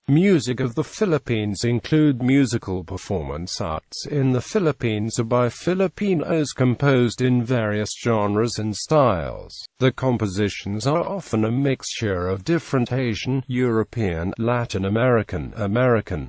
Music of the Philippines include musical performance arts in the Philippines by Filipinos composed in various genres and styles. The compositions are often a mixture of different Asian, European, Latin American,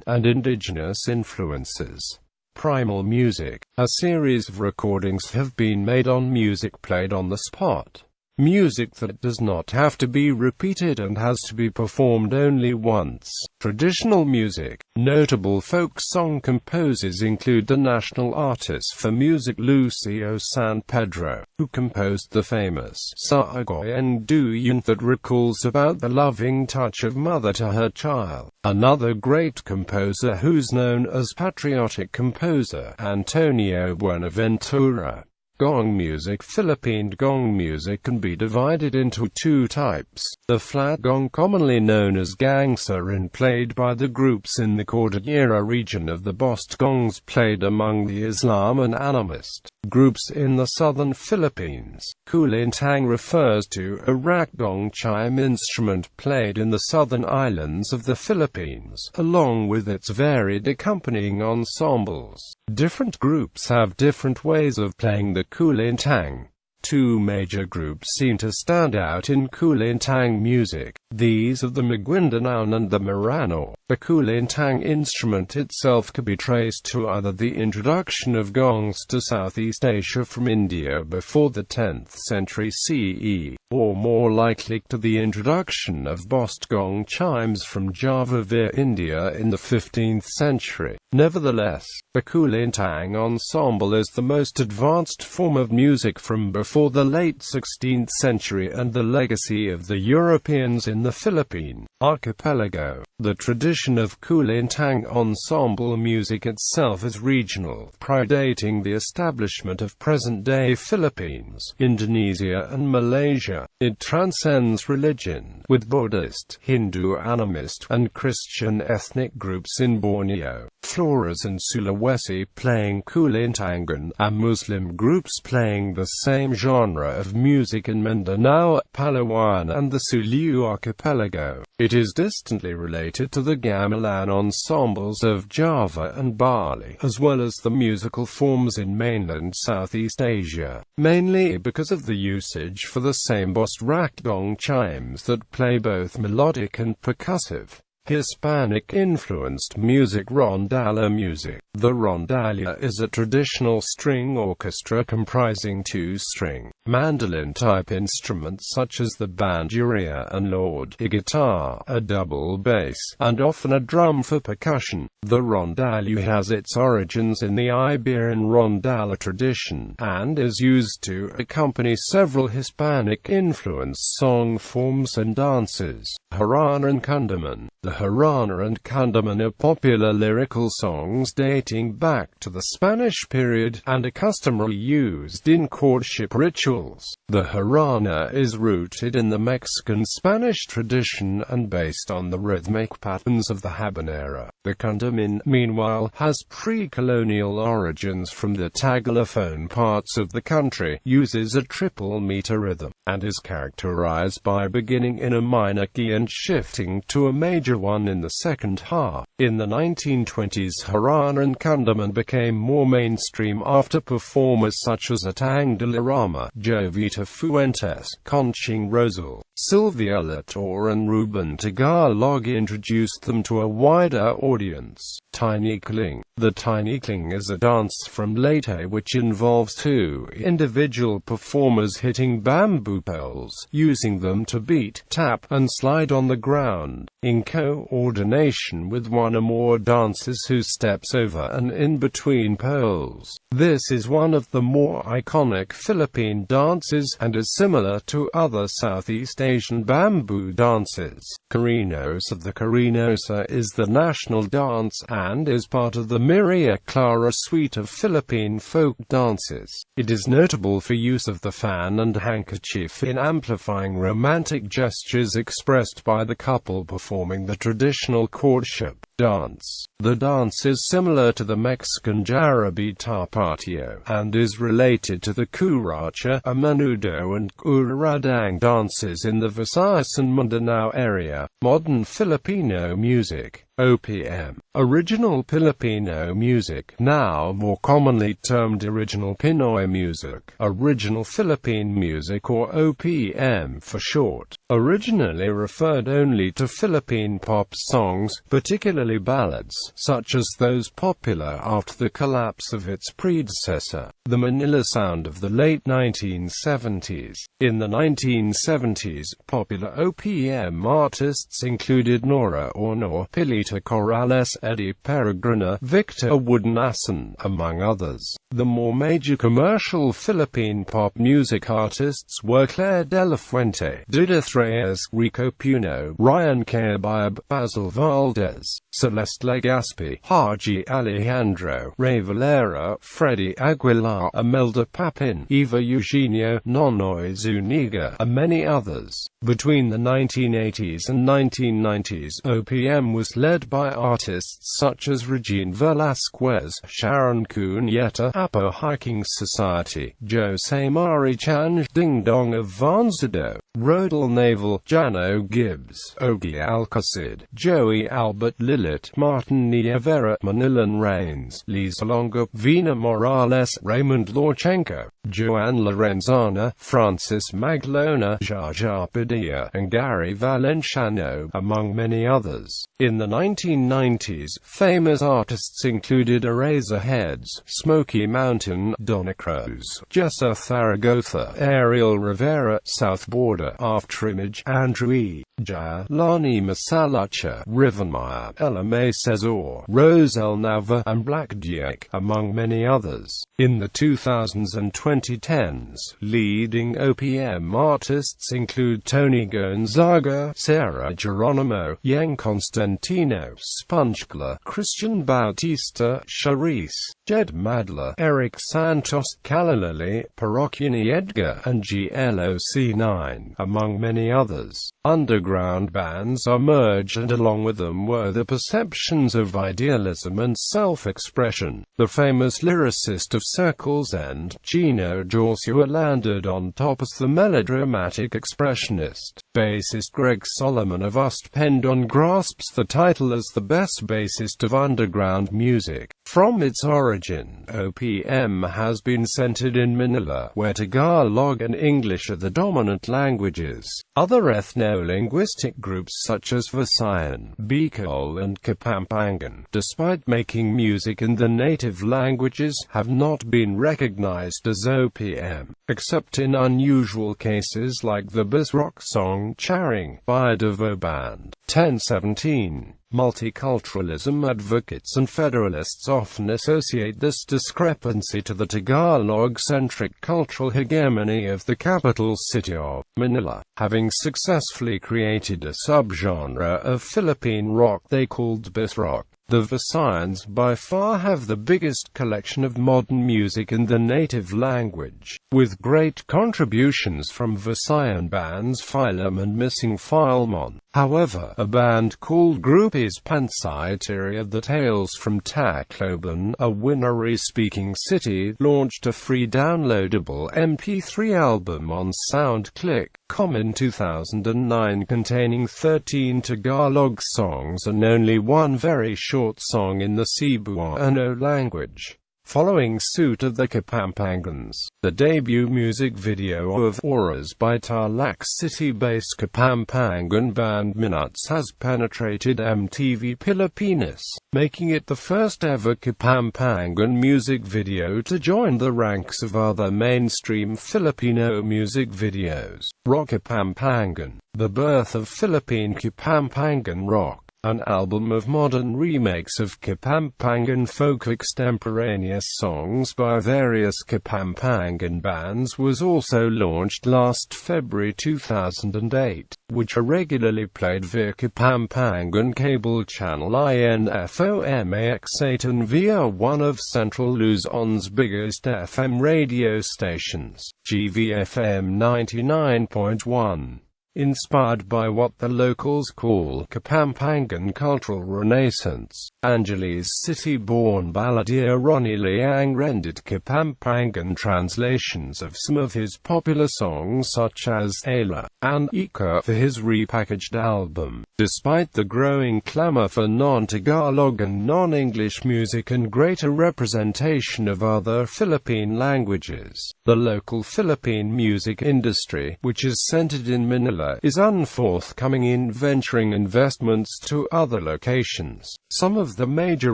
and indigenous influences. Primal music. A series of recordings have been made on music played on the spot. Music that does not have to be repeated and has to be performed only once. Traditional music. Notable folk song composers include the national artist for music Lucio San Pedro, who composed the famous Saagoyan Duyan that recalls about the loving touch of mother to her child. Another great composer who's known as patriotic composer, Antonio Buenaventura. Gong music. Philippine gong music can be divided into two types. The flat gong, commonly known as gangsa and played by the groups in the Cordillera region of the Bostongongs, played among the Islam and animist groups in the southern Philippines. Kulintang refers to a rakgong chime instrument played in the southern islands of the Philippines, along with its varied accompanying ensembles. Different groups have different ways of playing the kulintang. Two major groups seem to stand out in kulintang music. These are the Maguindanao and the Marano. The kulintang instrument itself could be traced to either the introduction of gongs to Southeast Asia from India before the 10th century CE, or more likely to the introduction of Bostongong chimes from Java via India in the 15th century. Nevertheless, the kulintang ensemble is the most advanced form of music from before the late 16th century and the legacy of the Europeans in the Philippine archipelago. The tradition of kulintang ensemble music itself is regional, predating the establishment of present-day Philippines, Indonesia and Malaysia. It transcends religion, with Buddhist, Hindu animist, and Christian ethnic groups in Borneo, Flores and Sulawesi playing kulintangan, and Muslim groups playing the same genre of music in Mindanao, Palawan and the Sulu archipelago. It is distantly related to the gamelan ensembles of Java and Bali, as well as the musical forms in mainland Southeast Asia, mainly because of the usage for the same bossed rakgong chimes that play both melodic and percussive. Hispanic-influenced music. Rondalla music. The rondalla is a traditional string orchestra comprising two-string, mandolin-type instruments such as the bandurria and lord, a guitar, a double bass, and often a drum for percussion. The rondalla has its origins in the Iberian rondalla tradition, and is used to accompany several Hispanic-influenced song forms and dances. Harana and Kundaman. The Harana and Kundaman are popular lyrical songs dating back to the Spanish period, and are customarily used in courtship rituals. The Harana is rooted in the Mexican-Spanish tradition and based on the rhythmic patterns of the habanera. The Kundaman, meanwhile, has pre-colonial origins from the Tagalophone parts of the country, uses a triple-meter rhythm, and is characterized by beginning in a minor key and shifting to a major one in the second half. In the 1920s, Harana and Kundaman became more mainstream after performers such as Atang de la Rama, Jovita Fuentes, Conching Rosal, Sylvia Latour and Ruben Tagalog introduced them to a wider audience. Tinikling. The tinikling is a dance from Leyte which involves two individual performers hitting bamboo poles, using them to beat, tap, and slide on the ground, in coordination with one or more dancers who steps over and in between poles. This is one of the more iconic Philippine dances, and is similar to other Southeast Asian bamboo dances. Carinosa. The Carinosa is the national dance, and is part of the Maria Clara suite of Philippine folk dances. It is notable for use of the fan and handkerchief in amplifying romantic gestures expressed by the couple performing the traditional courtship dance. The dance is similar to the Mexican Jarabe Tapatio, and is related to the Curacha, a Menudo and Curadang dances in the Visayas and Mindanao area. Modern Filipino music. OPM, original Filipino music, now more commonly termed original Pinoy music, original Philippine music, or OPM for short, originally referred only to Philippine pop songs, particularly ballads, such as those popular after the collapse of its predecessor, the Manila sound of the late 1970s. In the 1970s, popular OPM artists included Nora Honor, Pilita Corrales, Eddie Peregrina, Victor Woodenasan, among others. The more major commercial Philippine pop music artists were Claire de la Fuente, Judith Reyes, Rico Puno, Ryan Cayabyab, Basil Valdez, Celeste Legazpi, Haji Alejandro, Ray Valera, Freddie Aguilar, Imelda Papin, Eva Eugenio, Nonoy Zuniga, and many others. Between the 1980s and 1990s, OPM was led by artists such as Regine Velasquez, Sharon Cuneta, Apo Hiking Society, Jose Marichan, Ding Dong of Vanzado, Rodel Naval, Jano Gibbs, Ogie Alcacid, Joey Albert Lillet, Martin Nievera, Manilan Reigns, Lisa Longo, Vina Morales, Raymond Lorchenko, Joanne Lorenzana, Francis Maglona, Jaja Padilla, and Gary Valenciano, among many others. In the 1990s, famous artists included Eraserheads, Smoky Mountain, Donna Cruz, Jessa Zaragoza, Ariel Rivera, South Border, Afterimage, Andrew E. Jaya, Lani Masalacha, Rivenmeyer, Ella May Cesar, Roselle Nava, and Black Diak, among many others. In the 2000s and 2010s, leading OPM artists include Tony Gonzaga, Sarah Geronimo, Yang Constantino, Spongela, Christian Bautista, Charisse, Jed Madler, Eric Santos, Kalalali, Parokini Edgar, and GLOC9, among many others. Underground bands emerged, and along with them were the perceptions of idealism and self-expression. The famous lyricist of Circles and Gino Joshua landed on top as the melodramatic expressionist. Bassist Greg Solomon of Ustpendon grasps the title as the best bassist of underground music. From its origin, OPM has been centered in Manila, where Tagalog and English are the dominant languages. Other ethno-linguistic groups such as Visayan, Bicol, and Kapampangan, despite making music in the native languages, have not been recognized as OPM, except in unusual cases like the Bisrock song Charing by a Davao band. 1017. Multiculturalism advocates and federalists often associate this discrepancy to the Tagalog-centric cultural hegemony of the capital city of Manila. Having successfully created a subgenre of Philippine rock they called Bisrock, the Visayans by far have the biggest collection of modern music in the native language, with great contributions from Visayan bands Phylum and Missing Filemon. However, a band called Groupies Pansiteria that hails from Tacloban, a Winneri-speaking city, launched a free downloadable MP3 album on SoundClick.com in 2009 containing 13 Tagalog songs and only one very short song in the Cebuano language. Following suit of the Kapampangans, the debut music video of Auras by Tarlac City-based Kapampangan band Minuts has penetrated MTV Pilipinas, making it the first ever Kapampangan music video to join the ranks of other mainstream Filipino music videos. Rock Kapampangan, the birth of Philippine Kapampangan rock. An album of modern remakes of Kapampangan folk extemporaneous songs by various Kapampangan bands was also launched last February 2008, which are regularly played via Kapampangan cable channel INFOMAX8 and via one of Central Luzon's biggest FM radio stations, GVFM 99.1. Inspired by what the locals call Kapampangan cultural renaissance, Angeles City-born balladeer Ronnie Liang rendered Kapampangan translations of some of his popular songs such as Ayla, and Ika for his repackaged album. Despite the growing clamor for non-Tagalog and non-English music and greater representation of other Philippine languages, the local Philippine music industry, which is centered in Manila, is unforthcoming in venturing investments to other locations. Some of the major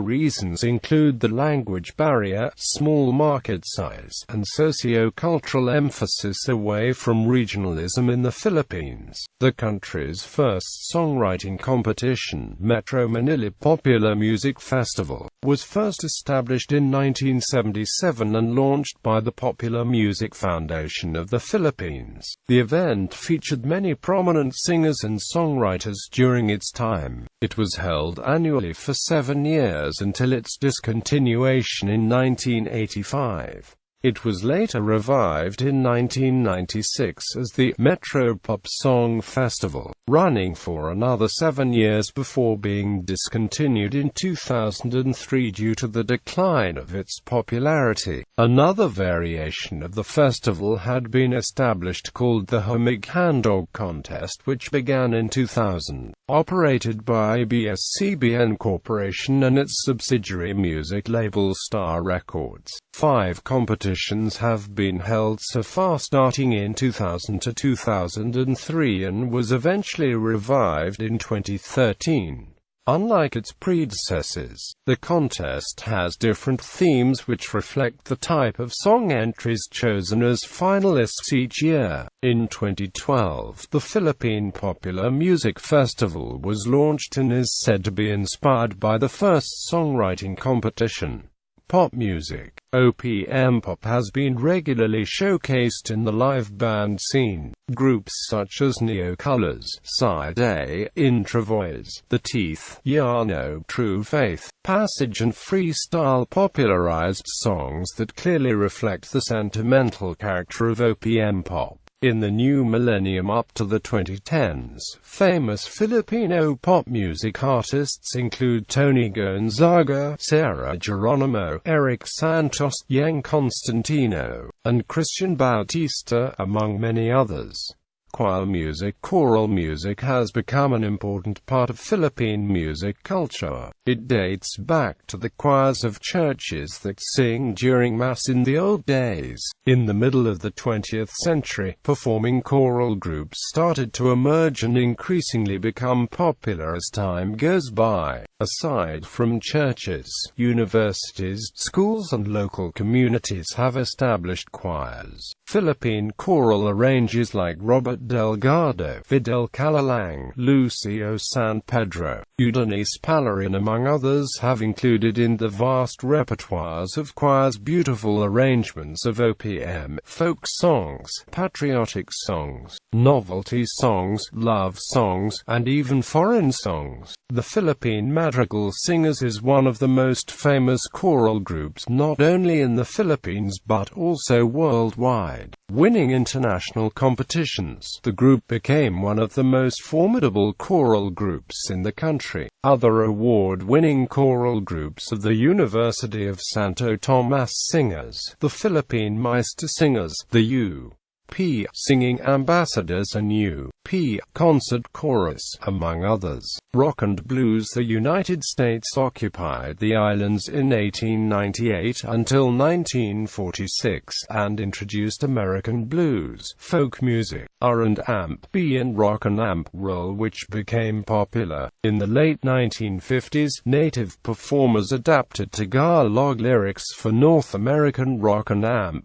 reasons include the language barrier, small market size, and socio-cultural emphasis away from regionalism in the Philippines. The country's first songwriting competition, Metro Manila Popular Music Festival, was first established in 1977 and launched by the Popular Music Foundation of the Philippines. The event featured many prominent singers and songwriters during its time. It was held annually for 7 years until its discontinuation in 1985. It was later revived in 1996 as the Metro Pop Song Festival, running for another 7 years before being discontinued in 2003 due to the decline of its popularity. Another variation of the festival had been established called the Humig Handog Contest, which began in 2000. Operated by ABS-CBN Corporation and its subsidiary music label Star Records. 5 competitions have been held so far, starting in 2000 to 2003, and was eventually revived in 2013. Unlike its predecessors, the contest has different themes which reflect the type of song entries chosen as finalists each year. In 2012, the Philippine Popular Music Festival was launched and is said to be inspired by the first songwriting competition. Pop music. OPM pop has been regularly showcased in the live band scene. Groups such as Neo Colors, styles.The, Intravoice, The Teeth, Yano, True Faith, Passage and Freestyle popularized songs that clearly reflect the sentimental character of OPM pop. In the new millennium up to the 2010s, famous Filipino pop music artists include Tony Gonzaga, Sarah Geronimo, Eric Santos, Yang Constantino, and Christian Bautista, among many others. Choir music. Choral music has become an important part of Philippine music culture. It dates back to the choirs of churches that sing during Mass in the old days. In the middle of the 20th century, performing choral groups started to emerge and increasingly become popular as time goes by. Aside from churches, universities, schools and local communities have established choirs. Philippine choral arrangers like Robert Delgado, Fidel Calalang, Lucio San Pedro, Eunice Palarin among others have included in the vast repertoires of choirs beautiful arrangements of OPM, folk songs, patriotic songs, novelty songs, love songs, and even foreign songs. The Philippine Madrigal Singers is one of the most famous choral groups not only in the Philippines but also worldwide. Winning international competitions, the group became one of the most formidable choral groups in the country. Other award-winning choral groups are the University of Santo Tomas Singers, the Philippine Meister Singers, the U.P. Singing Ambassadors and U.P. Concert Chorus, among others. Rock and blues. The United States occupied the islands in 1898 until 1946 and introduced American blues, folk music, R&B and rock and roll, which became popular. In the late 1950s, native performers adapted Tagalog lyrics for North American rock and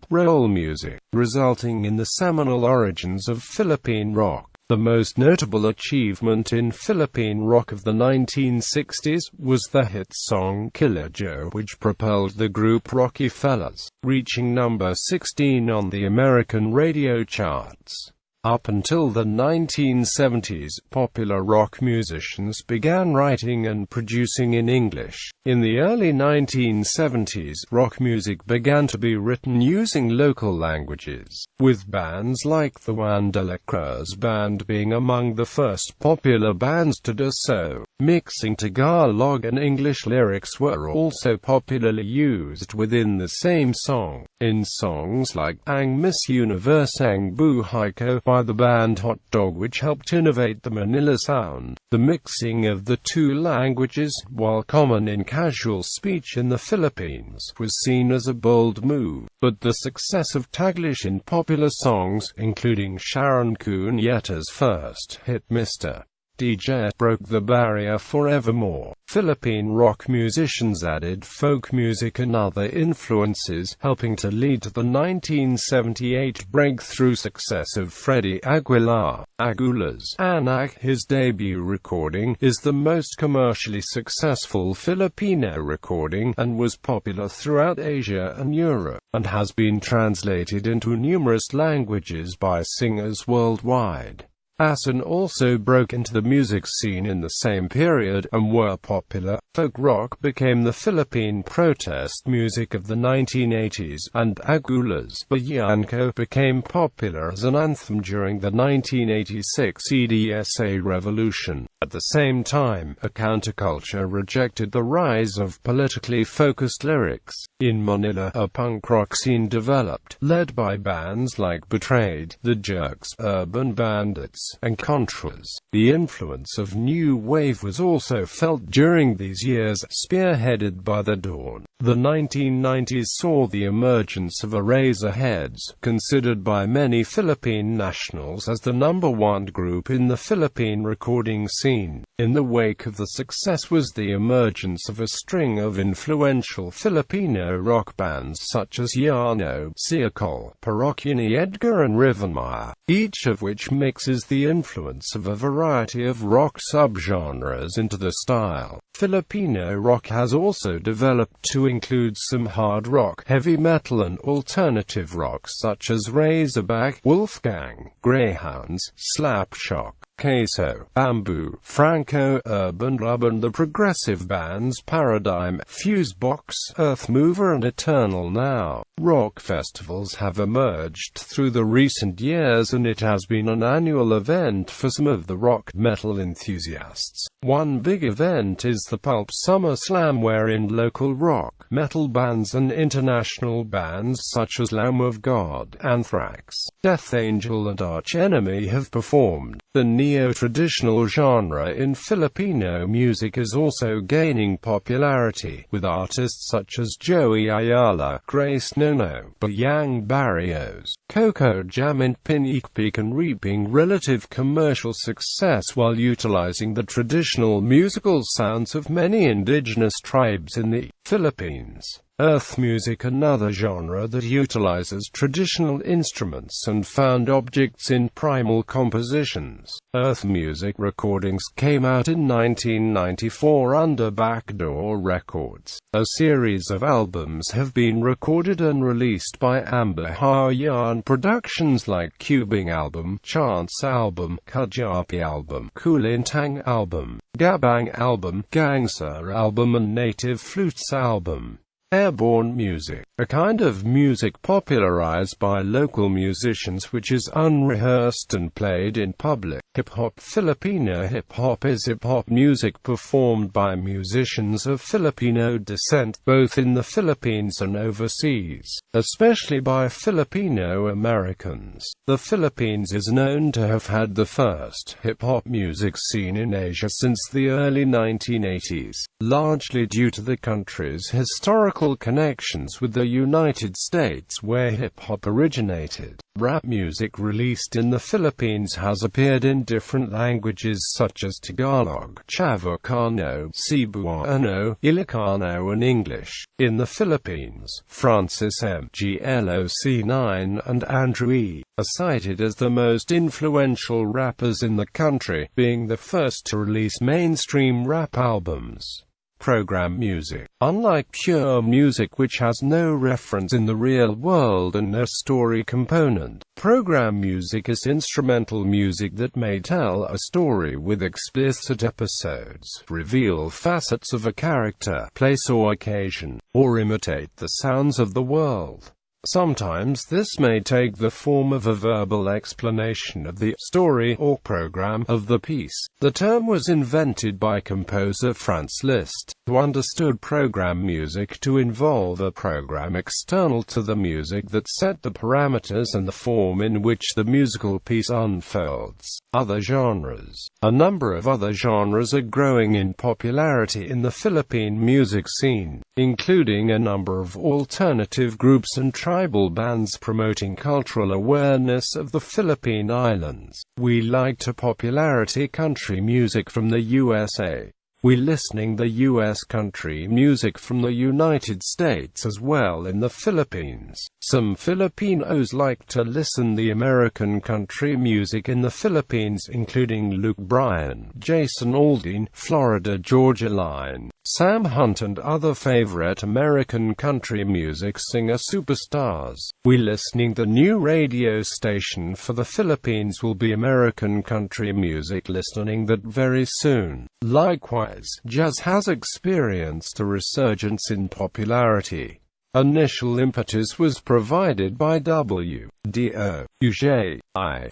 roll music, resulting in the seminal origins of Philippine rock. The most notable achievement in Philippine rock of the 1960s was the hit song Killer Joe, which propelled the group Rocky Fellas, reaching number 16 on the American radio charts. Up until the 1970s, popular rock musicians began writing and producing in English. In the early 1970s, rock music began to be written using local languages, with bands like the Juan de la Cruz Band being among the first popular bands to do so. Mixing Tagalog and English lyrics were also popularly used within the same song, in songs like Ang Miss Universe Ang Buhay Ko by the band Hot Dog, which helped innovate the Manila sound. The mixing of the two languages, while common in casual speech in the Philippines, was seen as a bold move, but the success of Taglish in popular songs, including Sharon Cuneta's first hit Mr. DJ, broke the barrier forevermore. Philippine rock musicians added folk music and other influences, helping to lead to the 1978 breakthrough success of Freddie Aguilar, Agula's Anak. His debut recording is the most commercially successful Filipino recording, and was popular throughout Asia and Europe, and has been translated into numerous languages by singers worldwide. Asan also broke into the music scene in the same period, and were popular. Folk rock became the Philippine protest music of the 1980s, and Agula's Bayan Ko became popular as an anthem during the 1986 EDSA revolution. At the same time, a counterculture rejected the rise of politically focused lyrics. In Manila, a punk rock scene developed, led by bands like Betrayed, The Jerks, Urban Bandits, and Contras. The influence of new wave was also felt during these years, spearheaded by The Dawn. The 1990s saw the emergence of Eraserheads, considered by many Philippine nationals as the #1 group in the Philippine recording scene. In the wake of the success was the emergence of a string of influential Filipino rock bands such as Yano, Siakol, Parokya ni Edgar and Rivenmire, each of which mixes the influence of a variety of rock subgenres into the style. Filipino rock has also developed to include some hard rock, heavy metal and alternative rock such as Razorback, Wolfgang, Greyhounds, Slapshot, Queso, Bamboo, Franco, Urban Rub and the progressive bands Paradigm, Fusebox, Earthmover and Eternal Now. Rock festivals have emerged through the recent years, and it has been an annual event for some of the rock metal enthusiasts. One big event is the Pulp Summer Slam, wherein local rock, metal bands and international bands such as Lamb of God, Anthrax, Death Angel and Arch Enemy have performed. The neo-traditional genre in Filipino music is also gaining popularity, with artists such as Joey Ayala, Grace Nono, Bayang Barrios, Coco Jam and Pinikpikan, reaping relative commercial success while utilizing the traditional musical sounds of many indigenous tribes in the Philippines. Earth music, another genre that utilizes traditional instruments and found objects in primal compositions. Earth music recordings came out in 1994 under Backdoor Records. A series of albums have been recorded and released by Amber Hayan Productions like Cubing Album, Chance Album, Kajapi Album, Kulintang Album, Gabang Album, Gangster Album and Native Flutes Album. Airborne music, a kind of music popularized by local musicians which is unrehearsed and played in public. Hip-hop. Filipino hip-hop is hip-hop music performed by musicians of Filipino descent, both in the Philippines and overseas, especially by Filipino Americans. The Philippines is known to have had the first hip-hop music scene in Asia since the early 1980s, largely due to the country's historical connections with the United States, where hip-hop originated. Rap music released in the Philippines has appeared in different languages such as Tagalog, Chavacano, Cebuano, Ilocano and English. In the Philippines, Francis M. Gloc9 and Andrew E. are cited as the most influential rappers in the country, being the first to release mainstream rap albums. Program music. Unlike pure music which has no reference in the real world and no story component, program music is instrumental music that may tell a story with explicit episodes, reveal facets of a character, place or occasion, or imitate the sounds of the world. Sometimes this may take the form of a verbal explanation of the story or program of the piece. The term was invented by composer Franz Liszt, who understood program music to involve a program external to the music that set the parameters and the form in which the musical piece unfolds. Other genres. A number of other genres are growing in popularity in the Philippine music scene, including a number of alternative groups and tribal bands promoting cultural awareness of the Philippine Islands. We like to popularity country music from the USA. We listening the US country music from the United States as well in the Philippines. Some Filipinos like to listen the American country music in the Philippines, including Luke Bryan, Jason Aldean, Florida Georgia Line, Sam Hunt and other favorite American country music singer superstars. We listening the new radio station for the Philippines will be American country music listening that very soon. Likewise, jazz has experienced a resurgence in popularity. Initial impetus was provided by W.D.O. UJ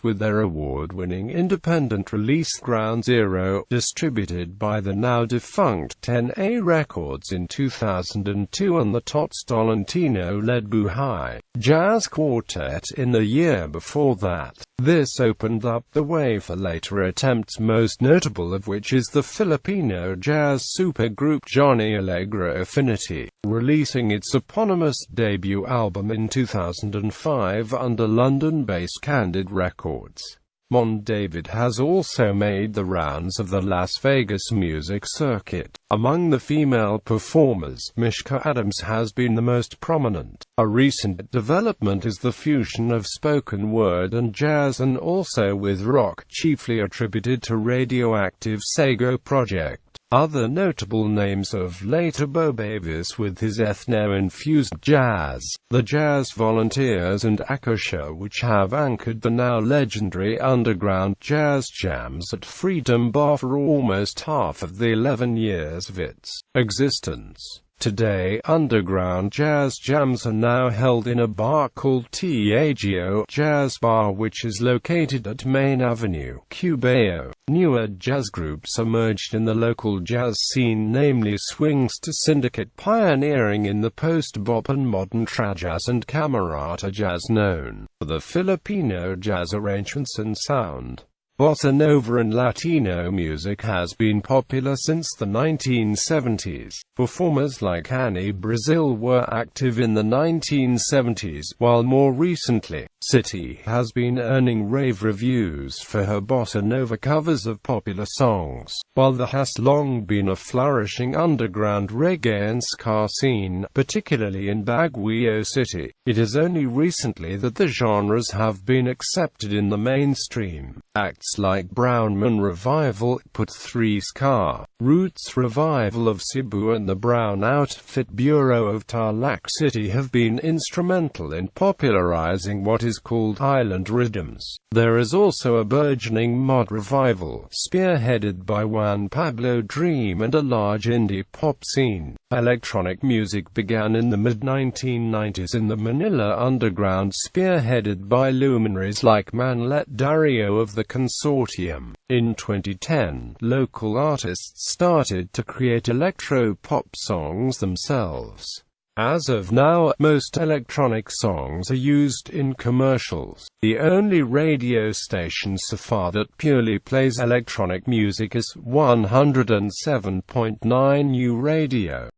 with their award-winning independent release Ground Zero, distributed by the now-defunct 10A Records in 2002, and the Tots Tolentino-led Buhay Jazz Quartet in the year before that. This opened up the way for later attempts, most notable of which is the Filipino jazz supergroup Johnny Allegro Affinity, releasing its eponymous debut album in 2005 under London-based Candid Records. Mon David has also made the rounds of the Las Vegas music circuit. Among the female performers, Mishka Adams has been the most prominent. A recent development is the fusion of spoken word and jazz, and also with rock, chiefly attributed to Radioactive Sago Project. Other notable names of late are Bo Davis with his ethno-infused jazz, the Jazz Volunteers and Akosha, which have anchored the now legendary underground jazz jams at Freedom Bar for almost half of the 11 years of its existence. Today, underground jazz jams are now held in a bar called Tiagio Jazz Bar, which is located at Main Avenue, Cubao. Newer jazz groups emerged in the local jazz scene, namely Swings to Syndicate, pioneering in the post-bop and modern trajazz, and Camerata Jazz, known for the Filipino jazz arrangements and sound. Bossa Nova and Latino music has been popular since the 1970s. Performers like Annie Brazil were active in the 1970s, while more recently, City has been earning rave reviews for her bossa nova covers of popular songs. While there has long been a flourishing underground reggae and ska scene, particularly in Baguio City, it is only recently that the genres have been accepted in the mainstream. Acts like Brown Man Revival, Put 3 Ska, Roots Revival of Cebu and the Brown Outfit Bureau of Tarlac City have been instrumental in popularizing what is called island rhythms. There is also a burgeoning mod revival, spearheaded by Juan Pablo Dream and a large indie pop scene. Electronic music began in the mid-1990s in the Manila underground, spearheaded by luminaries like Manlet Dario of the Consortium. In 2010, local artists started to create electro-pop songs themselves. As of now, most electronic songs are used in commercials. The only radio station so far that purely plays electronic music is 107.9 U Radio.